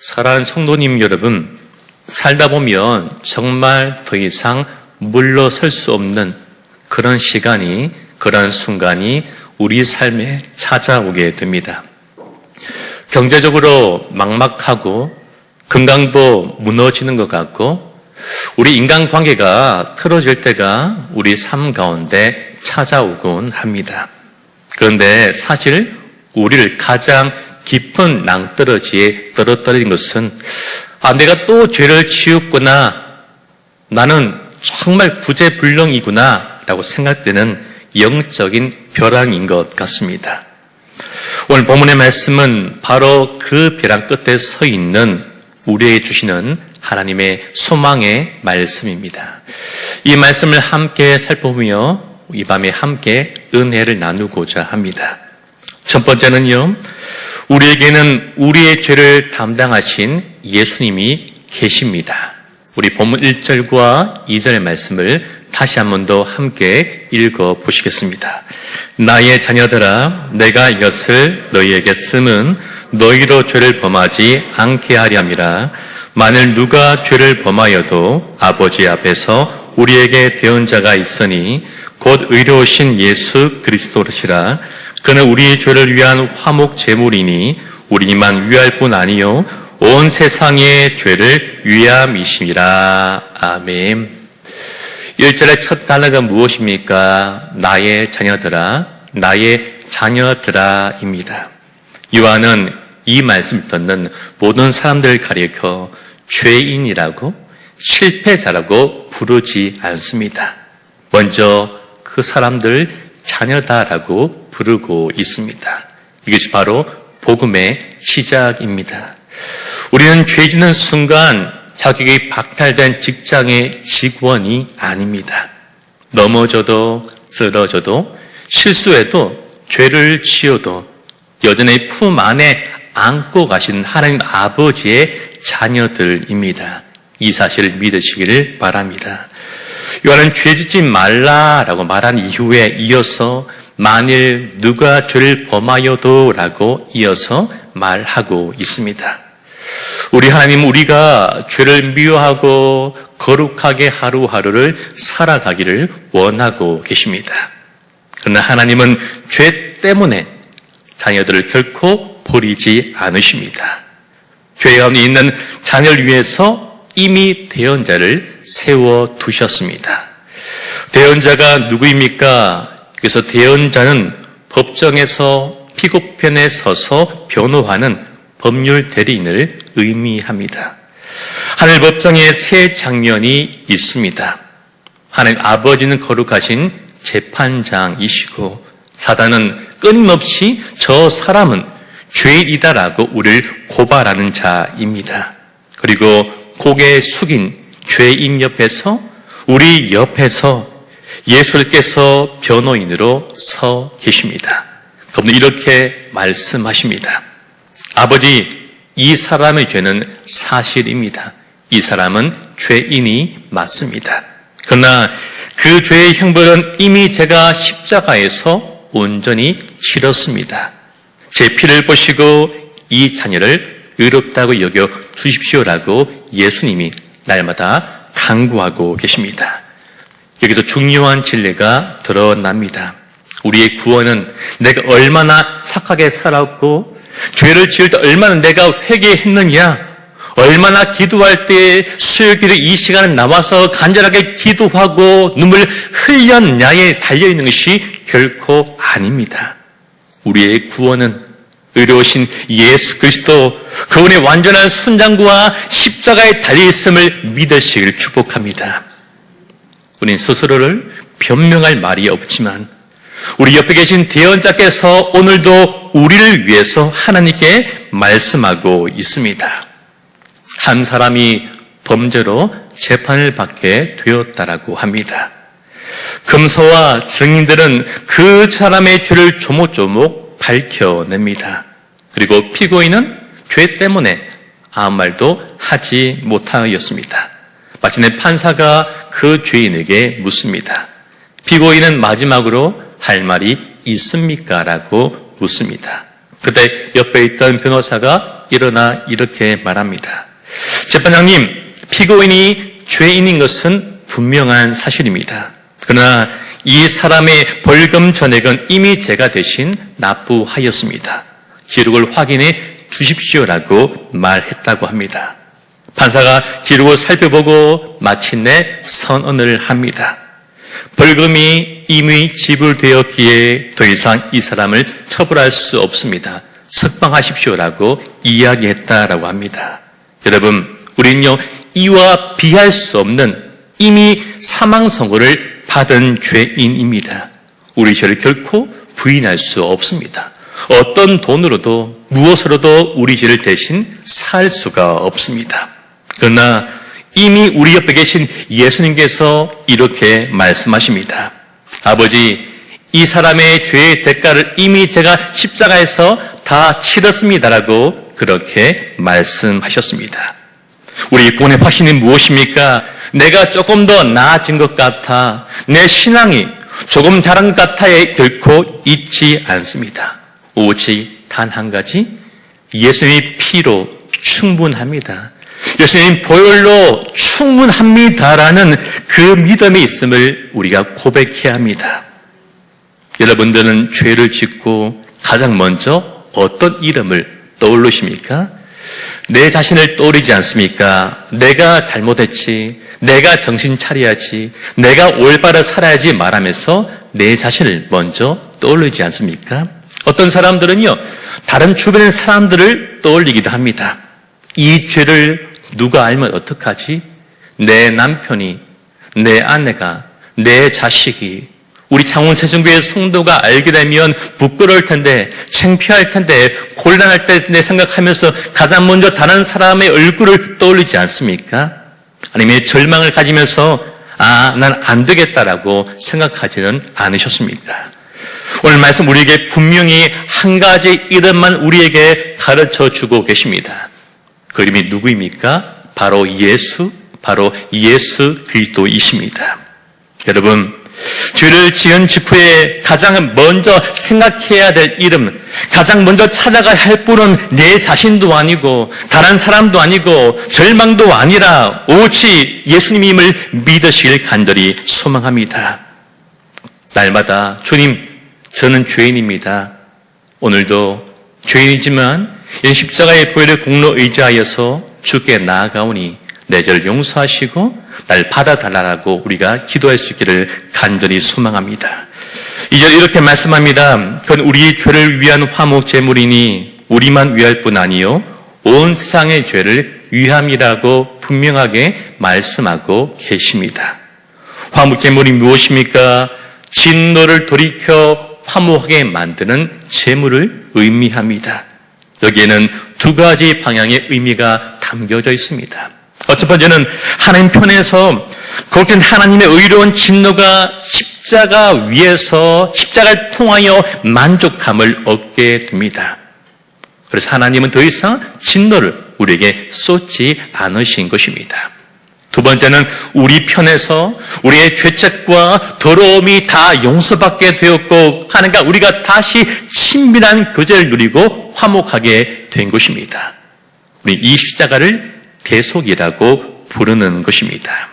사랑하는 성도님 여러분, 살다 보면 정말 더 이상 물러설 수 없는 그런 시간이, 그런 순간이 우리 삶에 찾아오게 됩니다. 경제적으로 막막하고 건강도 무너지는 것 같고 우리 인간관계가 틀어질 때가 우리 삶 가운데 찾아오곤 합니다. 그런데 사실 우리를 가장 깊은 낭떠러지에 떨어뜨린 것은 내가 또 죄를 지었구나, 나는 정말 구제불능이구나 라고 생각되는 영적인 벼랑인 것 같습니다. 오늘 본문의 말씀은 바로 그 벼랑 끝에 서 있는 우리에게 주시는 하나님의 소망의 말씀입니다. 이 말씀을 함께 살펴보며 이 밤에 함께 은혜를 나누고자 합니다. 첫 번째는요, 우리에게는 우리의 죄를 담당하신 예수님이 계십니다. 우리 본문 1절과 2절의 말씀을 다시 한 번 더 함께 읽어보시겠습니다. 나의 자녀들아, 내가 이것을 너희에게 쓰면 너희로 죄를 범하지 않게 하려 함이라. 만일 누가 죄를 범하여도 아버지 앞에서 우리에게 대언자가 있으니 곧 의로우신 예수 그리스도시라. 그는 우리의 죄를 위한 화목 제물이니 우리만 위할 뿐 아니요 온 세상의 죄를 위함이심이라. 아멘. 1절의 첫 단어가 무엇입니까? 나의 자녀들아, 나의 자녀들아입니다. 요한은 이 말씀을 듣는 모든 사람들을 가리켜 죄인이라고, 실패자라고 부르지 않습니다. 먼저 그 사람들 자녀다라고 부르고 있습니다. 이것이 바로 복음의 시작입니다. 우리는 죄 짓는 순간 자격이 박탈된 직장의 직원이 아닙니다. 넘어져도 쓰러져도 실수해도 죄를 지어도 여전히 품 안에 안고 가신 하나님 아버지의 자녀들입니다. 이 사실을 믿으시기를 바랍니다. 요한은 죄 짓지 말라라고 말한 이후에 이어서 만일 누가 죄를 범하여도 라고 이어서 말하고 있습니다. 우리 하나님, 우리가 죄를 미워하고 거룩하게 하루하루를 살아가기를 원하고 계십니다. 그러나 하나님은 죄 때문에 자녀들을 결코 버리지 않으십니다. 죄 가운데 있는 자녀를 위해서 이미 대언자를 세워두셨습니다. 대언자가 누구입니까? 그래서 대언자는 법정에서 피고편에 서서 변호하는 법률 대리인을 의미합니다. 하늘 법정에 세 장면이 있습니다. 하나님 아버지는 거룩하신 재판장이시고 사단은 끊임없이 저 사람은 죄인이다라고 우리를 고발하는 자입니다. 그리고 고개 숙인 죄인 옆에서, 우리 옆에서 예수님께서 변호인으로 서 계십니다. 그분은 이렇게 말씀하십니다. 아버지, 이 사람의 죄는 사실입니다. 이 사람은 죄인이 맞습니다. 그러나 그 죄의 형벌은 이미 제가 십자가에서 온전히 치렀습니다. 제 피를 보시고 이 자녀를 의롭다고 여겨 주십시오라고 예수님이 날마다 강구하고 계십니다. 여기서 중요한 진리가 드러납니다. 우리의 구원은 내가 얼마나 착하게 살았고 죄를 지을 때 얼마나 내가 회개했느냐, 얼마나 기도할 때 수요일에 이 시간에 나와서 간절하게 기도하고 눈물 흘렸냐에 달려있는 것이 결코 아닙니다. 우리의 구원은 의로우신 예수 그리스도, 그분의 완전한 순장과 십자가에 달려있음을 믿으시기를 축복합니다. 우리는 스스로를 변명할 말이 없지만 우리 옆에 계신 대언자께서 오늘도 우리를 위해서 하나님께 말씀하고 있습니다. 한 사람이 범죄로 재판을 받게 되었다라고 합니다. 검사와 증인들은 그 사람의 죄를 조목조목 밝혀냅니다. 그리고 피고인은 죄 때문에 아무 말도 하지 못하였습니다. 마침내 판사가 그 죄인에게 묻습니다. 피고인은 마지막으로 할 말이 있습니까? 라고 묻습니다. 그때 옆에 있던 변호사가 일어나 이렇게 말합니다. 재판장님, 피고인이 죄인인 것은 분명한 사실입니다. 그러나 이 사람의 벌금 전액은 이미 제가 대신 납부하였습니다. 기록을 확인해 주십시오라고 말했다고 합니다. 판사가 기록을 살펴보고 마침내 선언을 합니다. 벌금이 이미 지불되었기에 더 이상 이 사람을 처벌할 수 없습니다. 석방하십시오라고 이야기했다라고 합니다. 여러분, 우리는요, 이와 비할 수 없는 이미 사망 선고를 받은 죄인입니다. 우리 죄를 결코 부인할 수 없습니다. 어떤 돈으로도 무엇으로도 우리 죄를 대신 살 수가 없습니다. 그러나 이미 우리 옆에 계신 예수님께서 이렇게 말씀하십니다. 아버지, 이 사람의 죄의 대가를 이미 제가 십자가에서 다 치렀습니다라고 그렇게 말씀하셨습니다. 우리 구원의 확신이 무엇입니까? 내가 조금 더 나아진 것 같아, 내 신앙이 조금 자란 것 같아에 결코 있지 않습니다. 오직 단 한 가지, 예수님의 피로 충분합니다. 예수님 보혈로 충분합니다라는 그 믿음이 있음을 우리가 고백해야 합니다. 여러분들은 죄를 짓고 가장 먼저 어떤 이름을 떠올리십니까? 내 자신을 떠올리지 않습니까? 내가 잘못했지, 내가 정신 차려야지, 내가 올바로 살아야지 말하면서 내 자신을 먼저 떠올리지 않습니까? 어떤 사람들은요, 다른 주변의 사람들을 떠올리기도 합니다. 이 죄를 누가 알면 어떡하지? 내 남편이, 내 아내가, 내 자식이, 우리 창원세종교회 성도가 알게 되면 부끄러울 텐데, 창피할 텐데, 곤란할 때 내 생각하면서 가장 먼저 다른 사람의 얼굴을 떠올리지 않습니까? 아니면 절망을 가지면서 난 안 되겠다라고 생각하지는 않으셨습니까? 오늘 말씀 우리에게 분명히 한 가지 이름만 우리에게 가르쳐 주고 계십니다. 그 이름이 누구입니까? 바로 예수 그리스도이십니다. 여러분, 죄를 지은 직후에 가장 먼저 생각해야 될 이름, 가장 먼저 찾아가야 할 분은 내 자신도 아니고 다른 사람도 아니고 절망도 아니라 오직 예수님임을 믿으시길 간절히 소망합니다. 날마다 주님, 저는 죄인입니다. 오늘도 죄인이지만 이 십자가의 보혈의 공로 의지하여서 주께 나아가오니 내 죄를 용서하시고 날 받아달라고 우리가 기도할 수 있기를 간절히 소망합니다. 2절 이렇게 말씀합니다. 그건 우리의 죄를 위한 화목 제물이니 우리만 위할 뿐 아니요 온 세상의 죄를 위함이라고 분명하게 말씀하고 계십니다. 화목 제물이 무엇입니까? 진노를 돌이켜 화목하게 만드는 제물을 의미합니다. 여기에는 두 가지 방향의 의미가 담겨져 있습니다. 첫 번째는 하나님 편에서 그렇게 하나님의 의로운 진노가 십자가 위에서 십자가를 통하여 만족함을 얻게 됩니다. 그래서 하나님은 더 이상 진노를 우리에게 쏟지 않으신 것입니다. 두 번째는 우리 편에서 우리의 죄책과 더러움이 다 용서받게 되었고 하나님과 우리가 다시 친밀한 교제를 누리고 화목하게 된 것입니다. 우리 이 십자가를 대속이라고 부르는 것입니다.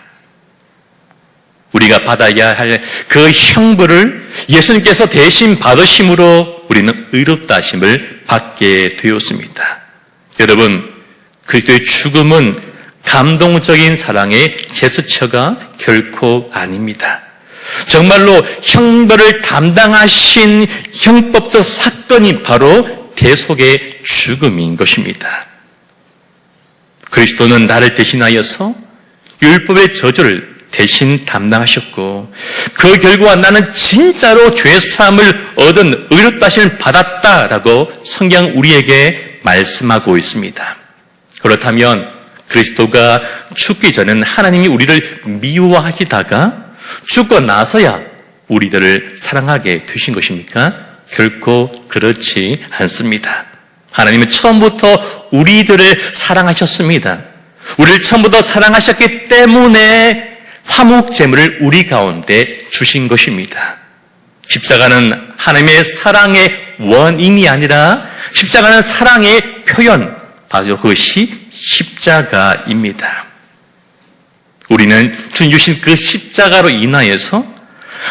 우리가 받아야 할 그 형벌을 예수님께서 대신 받으심으로 우리는 의롭다 하심을 받게 되었습니다. 여러분, 그리스도의 죽음은 감동적인 사랑의 제스처가 결코 아닙니다. 정말로 형벌을 담당하신 형법적 사건이 바로 대속의 죽음인 것입니다. 그리스도는 나를 대신하여서 율법의 저주를 대신 담당하셨고 그 결과 나는 진짜로 죄사함을 얻은 의롭다 하심을 받았다라고 성경 우리에게 말씀하고 있습니다. 그렇다면 그리스도가 죽기 전에는 하나님이 우리를 미워하시다가 죽고 나서야 우리들을 사랑하게 되신 것입니까? 결코 그렇지 않습니다. 하나님은 처음부터 우리들을 사랑하셨습니다. 우리를 처음부터 사랑하셨기 때문에 화목제물을 우리 가운데 주신 것입니다. 십자가는 하나님의 사랑의 원인이 아니라 십자가는 사랑의 표현, 바로 그것이 십자가입니다. 우리는 주님 주신 그 십자가로 인하여서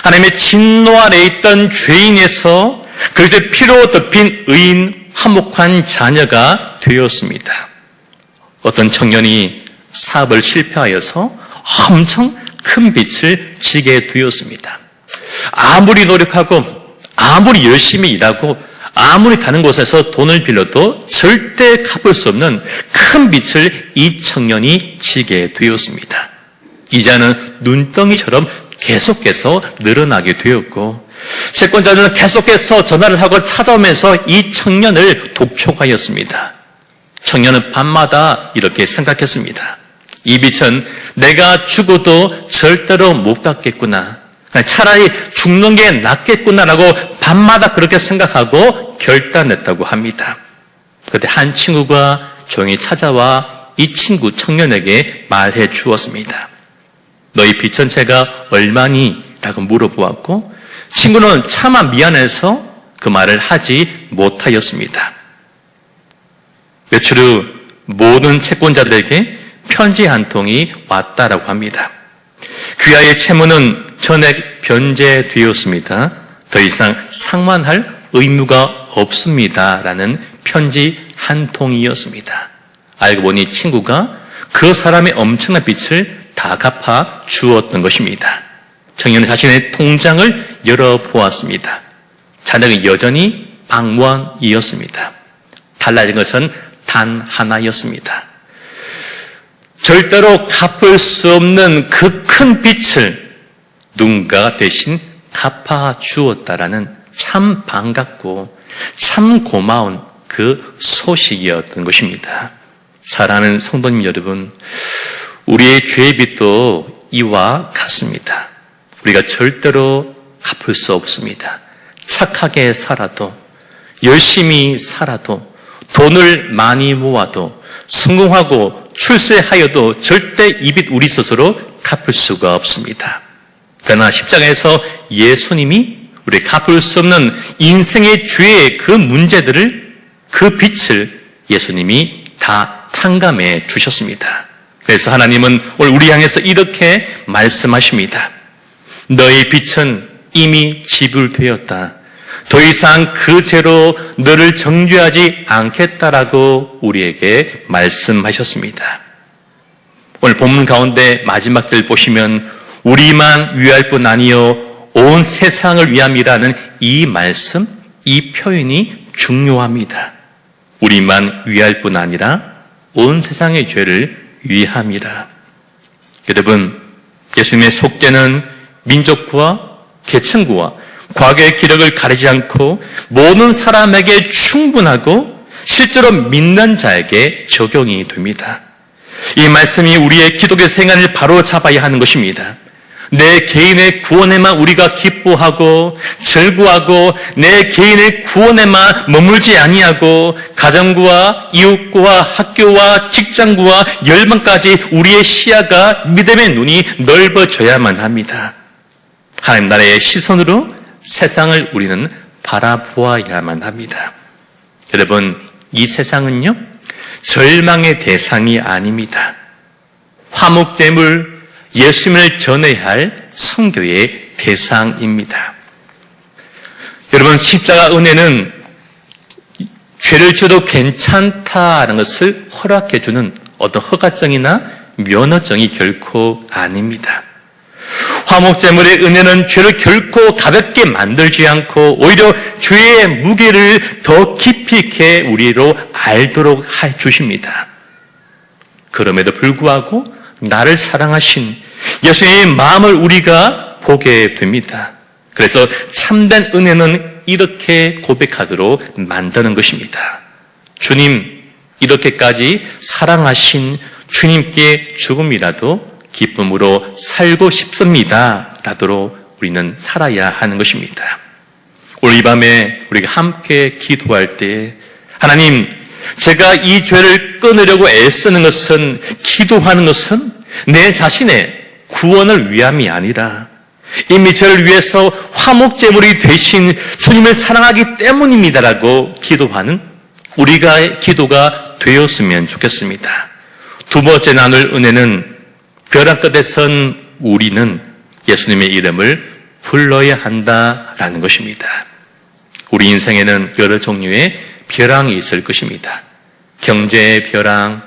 하나님의 진노 아래 있던 죄인에서 그리스도의 피로 덮인 의인 화목한 자녀가 되었습니다. 어떤 청년이 사업을 실패하여서 엄청 큰 빚을 지게 되었습니다. 아무리 노력하고 아무리 열심히 일하고 아무리 다른 곳에서 돈을 빌려도 절대 갚을 수 없는 큰 빚을 이 청년이 지게 되었습니다. 이자는 눈덩이처럼 계속해서 늘어나게 되었고 채권자는 계속해서 전화를 하고 찾아오면서 이 청년을 독촉하였습니다. 청년은 밤마다 이렇게 생각했습니다. 이 빚은 내가 죽어도 절대로 못 갚겠구나. 차라리 죽는 게 낫겠구나라고 밤마다 그렇게 생각하고 결단했다고 합니다. 그때 한 친구가 조용히 찾아와 이 친구 청년에게 말해 주었습니다. 너희 빚 전체가 얼마니? 라고 물어보았고 친구는 차마 미안해서 그 말을 하지 못하였습니다. 며칠 후 모든 채권자들에게 편지 한 통이 왔다라고 합니다. 귀하의 채무는 전액 변제되었습니다. 더 이상 상환할 의무가 없습니다. 라는 편지 한 통이었습니다. 알고 보니 친구가 그 사람의 엄청난 빚을 다 갚아 주었던 것입니다. 청년은 자신의 통장을 열어보았습니다. 잔액은 여전히 빵원이었습니다. 달라진 것은 단 하나였습니다. 절대로 갚을 수 없는 그 큰 빚을 누군가가 대신 갚아 주었다라는 참 반갑고 참 고마운 그 소식이었던 것입니다. 사랑하는 성도님 여러분, 우리의 죄의 빚도 이와 같습니다. 우리가 절대로 갚을 수 없습니다. 착하게 살아도, 열심히 살아도, 돈을 많이 모아도, 성공하고 출세하여도 절대 이 빚 우리 스스로 갚을 수가 없습니다. 그러나 십자가에서 예수님이 우리 갚을 수 없는 인생의 죄의 그 문제들을, 그 빚을 예수님이 다 탕감해 주셨습니다. 그래서 하나님은 오늘 우리 향해서 이렇게 말씀하십니다. 너의 빚은 이미 지불되었다. 더 이상 그 죄로 너를 정죄하지 않겠다라고 우리에게 말씀하셨습니다. 오늘 본문 가운데 마지막 절 보시면 우리만 위할 뿐 아니요 온 세상을 위함이라는 이 말씀, 이 표현이 중요합니다. 우리만 위할 뿐 아니라 온 세상의 죄를 위함이라. 여러분, 예수님의 속죄는 민족과 계층과 과거의 기록을 가리지 않고 모든 사람에게 충분하고 실제로 믿는 자에게 적용이 됩니다. 이 말씀이 우리의 기독의 생활을 바로 잡아야 하는 것입니다. 내 개인의 구원에만 우리가 기뻐하고 즐거워하고 내 개인의 구원에만 머물지 아니하고 가정과 이웃과 학교와 직장과 열방까지 우리의 시야가 믿음의 눈이 넓어져야만 합니다. 하나님 나라의 시선으로 세상을 우리는 바라보아야만 합니다. 여러분, 이 세상은요, 절망의 대상이 아닙니다. 화목제물, 예수님을 전해야 할 선교의 대상입니다. 여러분, 십자가 은혜는 죄를 지어도 괜찮다는 것을 허락해주는 어떤 허가증이나 면허증이 결코 아닙니다. 화목제물의 은혜는 죄를 결코 가볍게 만들지 않고 오히려 죄의 무게를 더 깊이 있게 우리로 알도록 해주십니다. 그럼에도 불구하고 나를 사랑하신 예수님의 마음을 우리가 보게 됩니다. 그래서 참된 은혜는 이렇게 고백하도록 만드는 것입니다. 주님, 이렇게까지 사랑하신 주님께 조금이라도 기쁨으로 살고 싶습니다. 라도록 우리는 살아야 하는 것입니다. 오늘 이 밤에 우리가 함께 기도할 때 하나님, 제가 이 죄를 끊으려고 애쓰는 것은, 기도하는 것은 내 자신의 구원을 위함이 아니라 이미 저를 위해서 화목제물이 되신 주님을 사랑하기 때문입니다라고 기도하는 우리가 기도가 되었으면 좋겠습니다. 두 번째 나눌 은혜는 벼랑 끝에 선 우리는 예수님의 이름을 불러야 한다라는 것입니다. 우리 인생에는 여러 종류의 벼랑이 있을 것입니다. 경제의 벼랑,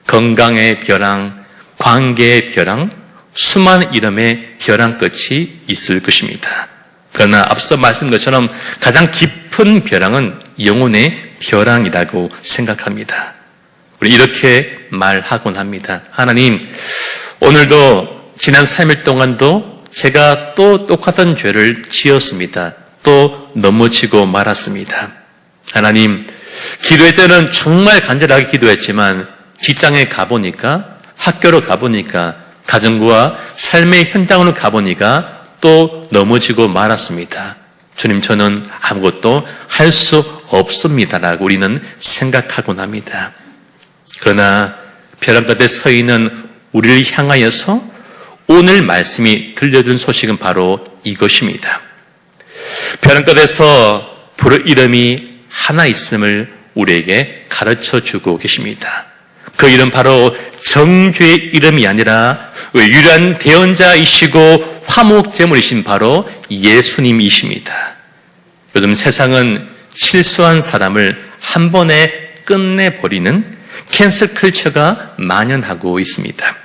건강의 벼랑, 관계의 벼랑, 수많은 이름의 벼랑 끝이 있을 것입니다. 그러나 앞서 말씀드린 것처럼 가장 깊은 벼랑은 영혼의 벼랑이라고 생각합니다. 우리 이렇게 말하곤 합니다. 하나님, 오늘도 지난 3일 동안도 제가 또 똑같은 죄를 지었습니다. 또 넘어지고 말았습니다. 하나님, 기도할 때는 정말 간절하게 기도했지만 직장에 가보니까, 학교로 가보니까, 가정과 삶의 현장으로 가보니까 또 넘어지고 말았습니다. 주님, 저는 아무것도 할 수 없습니다라고 우리는 생각하곤 합니다. 그러나 벼랑 끝에 서 있는 우리를 향하여서 오늘 말씀이 들려준 소식은 바로 이것입니다. 벼랑 끝에서 부를 이름이 하나 있음을 우리에게 가르쳐주고 계십니다. 그 이름 바로 정죄의 이름이 아니라 유일한 대언자이시고 화목제물이신 바로 예수님이십니다. 요즘 세상은 실수한 사람을 한 번에 끝내버리는 캔슬 컬처가 만연하고 있습니다.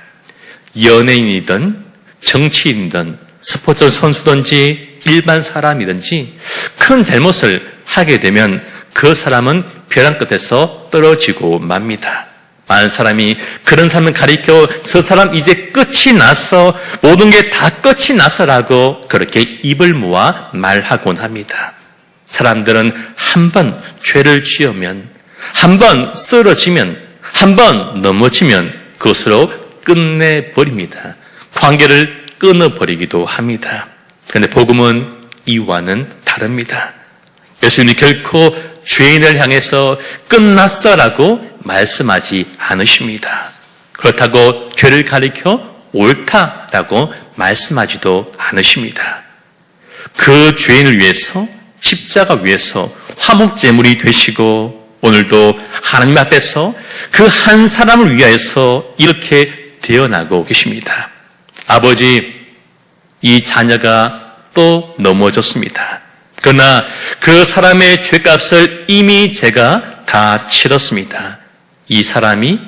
연예인이든 정치인이든 스포츠 선수든지 일반 사람이든지 큰 잘못을 하게 되면 그 사람은 벼랑 끝에서 떨어지고 맙니다. 많은 사람이 그런 사람을 가리켜 저 사람 이제 끝이 났어, 모든 게 다 끝이 났어라고 그렇게 입을 모아 말하곤 합니다. 사람들은 한 번 죄를 지으면, 한 번 쓰러지면, 한 번 넘어지면 그것으로 끝내버립니다. 관계를 끊어버리기도 합니다. 그런데 복음은 이와는 다릅니다. 예수님이 결코 죄인을 향해서 끝났어라고 말씀하지 않으십니다. 그렇다고 죄를 가리켜 옳다라고 말씀하지도 않으십니다. 그 죄인을 위해서, 십자가 위해서 화목제물이 되시고 오늘도 하나님 앞에서 그 한 사람을 위하여서 이렇게 태어나고 계십니다. 아버지, 이 자녀가 또 넘어졌습니다. 그러나 그 사람의 죄값을 이미 제가 다 치렀습니다. 이 사람이,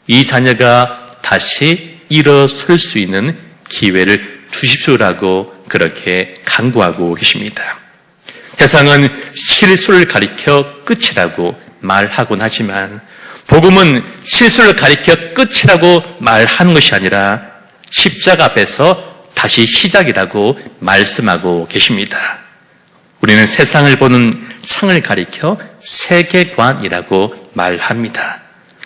이 자녀가 다시 일어설 수 있는 기회를 주십시오라고 그렇게 간구하고 계십니다. 세상은 실수를 가리켜 끝이라고 말하곤 하지만 복음은 실수를 가리켜 끝이라고 말하는 것이 아니라 십자가 앞에서 다시 시작이라고 말씀하고 계십니다. 우리는 세상을 보는 창을 가리켜 세계관이라고 말합니다.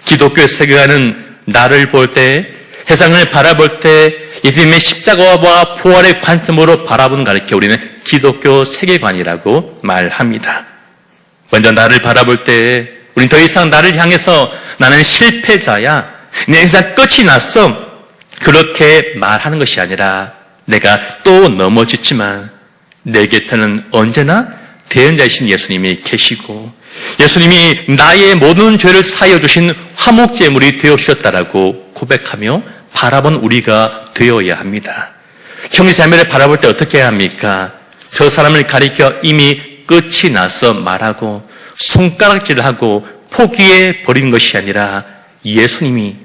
기독교의 세계관은 나를 볼 때, 세상을 바라볼 때 예수님의 십자가와 부활의 관점으로 바라보는 가르쳐 우리는 기독교 세계관이라고 말합니다. 먼저 나를 바라볼 때 우리는 더 이상 나를 향해서 나는 실패자야, 내 인생 끝이 났어, 그렇게 말하는 것이 아니라 내가 또 넘어졌지만 내 곁에는 언제나 대언자이신 예수님이 계시고 예수님이 나의 모든 죄를 사하여 주신 화목제물이 되어주셨다라고 고백하며 바라본 우리가 되어야 합니다. 형제자매를 바라볼 때 어떻게 해야 합니까? 저 사람을 가리켜 이미 끝이 나서 말하고 손가락질을 하고 포기해 버리는 것이 아니라 예수님이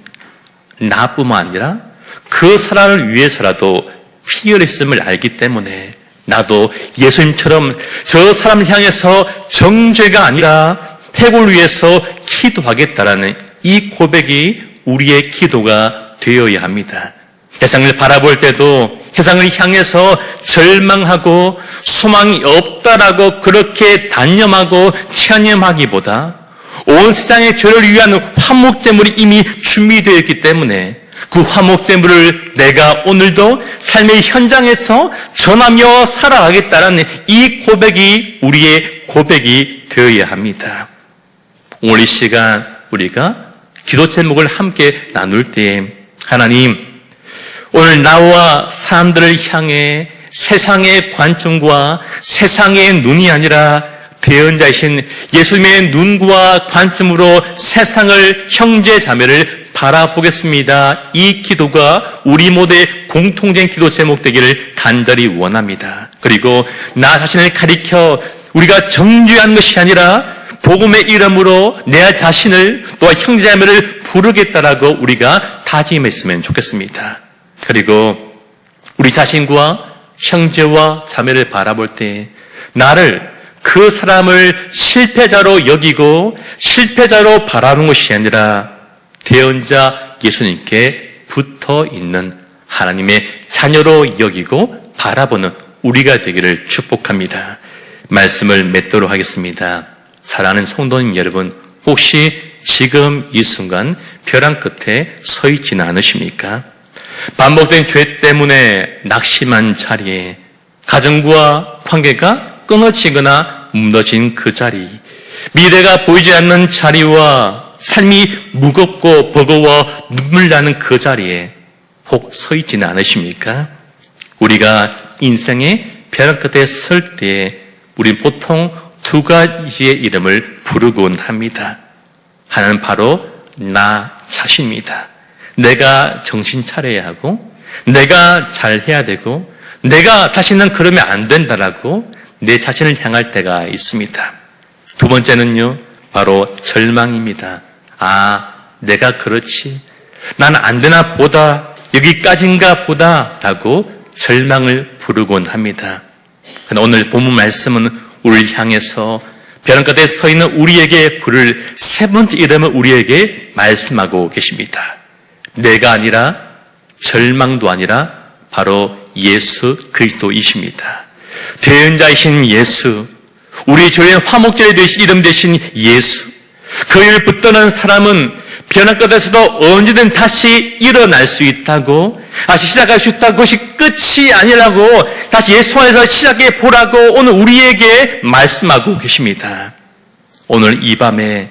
나뿐만 아니라 그 사람을 위해서라도 피 흘렸음을 알기 때문에 나도 예수님처럼 저 사람을 향해서 정죄가 아니라 회복을 위해서 기도하겠다라는 이 고백이 우리의 기도가 되어야 합니다. 세상을 바라볼 때도 세상을 향해서 절망하고 소망이 없다라고 그렇게 단념하고 체념하기보다 온 세상의 죄를 위한 화목제물이 이미 준비되어 있기 때문에 그 화목제물을 내가 오늘도 삶의 현장에서 전하며 살아가겠다는 이 고백이 우리의 고백이 되어야 합니다. 오늘 이 시간 우리가 기도 제목을 함께 나눌 때 하나님, 오늘 나와 사람들을 향해 세상의 관점과 세상의 눈이 아니라 대언자이신 예수님의 눈과 관점으로 세상을, 형제 자매를 바라보겠습니다. 이 기도가 우리 모두의 공통된 기도 제목 되기를 간절히 원합니다. 그리고 나 자신을 가리켜 우리가 정죄한 것이 아니라 복음의 이름으로 내 자신을 또한 형제 자매를 부르겠다라고 우리가 다짐했으면 좋겠습니다. 그리고 우리 자신과 형제와 자매를 바라볼 때 나를, 그 사람을 실패자로 여기고 실패자로 바라보는 것이 아니라 대언자 예수님께 붙어 있는 하나님의 자녀로 여기고 바라보는 우리가 되기를 축복합니다. 말씀을 맺도록 하겠습니다. 사랑하는 성도님 여러분, 혹시 지금 이 순간 벼랑 끝에 서 있지는 않으십니까? 반복된 죄 때문에 낙심한 자리에 가정과 관계가 끊어지거나 무너진 그 자리, 미래가 보이지 않는 자리와 삶이 무겁고 버거워 눈물 나는 그 자리에 혹 서 있지는 않으십니까? 우리가 인생의 벼랑 끝에 설 때에 우린 보통 두 가지의 이름을 부르곤 합니다. 하나는 바로 나 자신입니다. 내가 정신 차려야 하고, 내가 잘해야 되고, 내가 다시는 그러면 안 된다라고 내 자신을 향할 때가 있습니다. 두 번째는요, 바로 절망입니다. 아, 내가 그렇지. 난 안 되나 보다. 여기까지인가 보다. 라고 절망을 부르곤 합니다. 그러나 오늘 본문 말씀은 우리를 향해서 벼랑 끝에 서 있는 우리에게 부를 세 번째 이름을 우리에게 말씀하고 계십니다. 내가 아니라, 절망도 아니라 바로 예수 그리스도이십니다. 대언자이신 예수, 우리 교회의 화목제의 이름 되신 예수, 그를 붙드는 사람은 벼랑 끝에서도 언제든 다시 일어날 수 있다고, 다시 시작할 수 있다고, 그것이 끝이 아니라고, 다시 예수 안에서 시작해 보라고 오늘 우리에게 말씀하고 계십니다. 오늘 이 밤에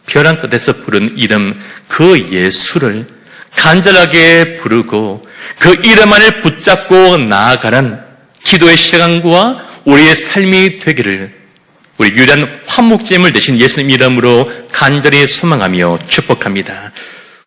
벼랑 끝에서 부른 이름, 그 예수를 간절하게 부르고 그 이름 안을 붙잡고 나아가는 기도의 시간과 우리의 삶이 되기를 우리 유일한 화목제물 되신 예수님 이름으로 간절히 소망하며 축복합니다.